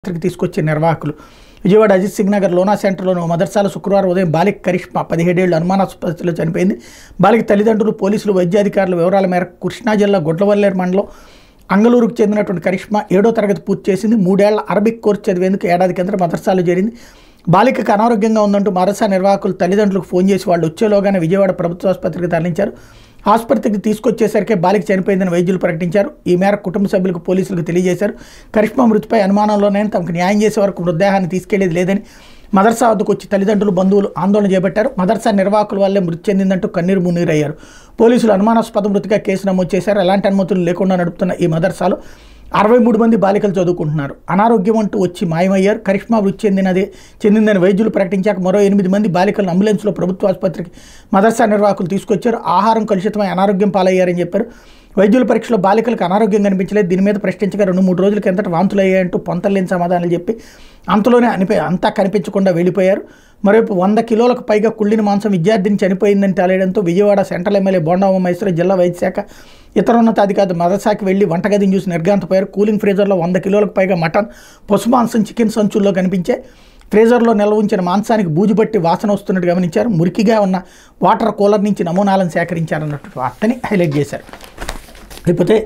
తీసుకొచ్చే నిర్వాహకులు విజయవాడ అజిత్ సింగ్ నగర్ లోనా సెంటర్లోని మదర్సాల శుక్రవారం ఉదయం బాలిక కరిష్మా 17 ఏళ్లు అనుమానాస్పదలో చనిపోయింది. బాలిక తల్లిదండ్రులు, పోలీసులు, వైద్యాధికారుల వివరాల మేరకు కృష్ణా జిల్లా గుడ్లవల్లేరు మండలం అంగళూరుకు చెందినటువంటి కరిష్మా 7వ తరగతి పూర్తి చేసింది. 3 ఏళ్ల అరబిక్ కోర్సు చదివేందుకు ఏడాది కిందట మదర్సాలో చేరింది. బాలికకు అనారోగ్యంగా ఉందంటూ మదర్సా నిర్వాహకులు తల్లిదండ్రులకు ఫోన్ చేసి వాళ్ళు వచ్చేలోగానే విజయవాడ ప్రభుత్వ ఆసుపత్రికి తరలించారు. ఆసుపత్రికి తీసుకొచ్చేసరికి బాలిక చనిపోయిందని వైద్యులు ప్రకటించారు. ఈ మేరకు కుటుంబ సభ్యులకు, పోలీసులకు తెలియజేశారు. కరిష్మా మృతిపై అనుమానంలోనే తమకు న్యాయం చేసే వరకు మృతదేహాన్ని తీసుకెళ్లేది లేదని మదర్సా వద్దకు వచ్చి తల్లిదండ్రులు, బంధువులు ఆందోళన చేపట్టారు. మదర్సా నిర్వాహకుల వల్లే మృతి చెందిందంటూ కన్నీరు మున్నీరయ్యారు. పోలీసులు అనుమానాస్పద మృతిగా కేసు నమోదు చేశారు. ఎలాంటి అనుమతులు లేకుండా నడుపుతున్న ఈ మదర్సాలో 63 మంది బాలికలు చదువుకుంటున్నారు. అనారోగ్యం అంటూ వచ్చి మాయమయ్యారు. కరిష్మా మృతి చెందిందని వైద్యులు ప్రకటించాక మరో 8 మంది బాలికలను అంబులెన్స్లో ప్రభుత్వ ఆసుపత్రికి మదర్సా నిర్వాహకులు తీసుకొచ్చారు. ఆహారం కలుషితమై అనారోగ్యం పాలయ్యారని చెప్పారు. వైద్యుల పరీక్షలో బాలికలకు అనారోగ్యం కనిపించలేదు. దీని మీద ప్రశ్నించగా 2-3 రోజుల కిందట వాంతులు అయ్యాయంటూ పొంతలేని సమాధానాలు చెప్పి అంతలోనే అంతా కనిపించకుండా వెళ్ళిపోయారు. మరోవైపు 100 కిలోలకు పైగా కుళ్ళిన మాంసం విద్యార్థిని చనిపోయిందని తేలడంతో విజయవాడ సెంట్రల్ ఎమ్మెల్యే బోండా ఉమామహేశ్వరరావు, జిల్లా వైద్యశాఖ ఇతర ఉన్నతాధికారులు మదర్సాకి వెళ్లి వంటగదిని చూసి నిర్ఘాంతపోయారు. కూలింగ్ ఫ్రీజర్లో 100 కిలోలకు పైగా మటన్, పశు మాంసం, చికెన్ సంచుల్లో కనిపించే ఫ్రీజర్లో నిల్వ ఉంచిన మాంసానికి బూజు పట్టి వాసన వస్తున్నట్టు గమనించారు. మురికిగా ఉన్న వాటర్ కూలర్ నుంచి నమూనాలను సేకరించారన్నట్టు వార్తని హైలైట్ చేశారు. లేకపోతే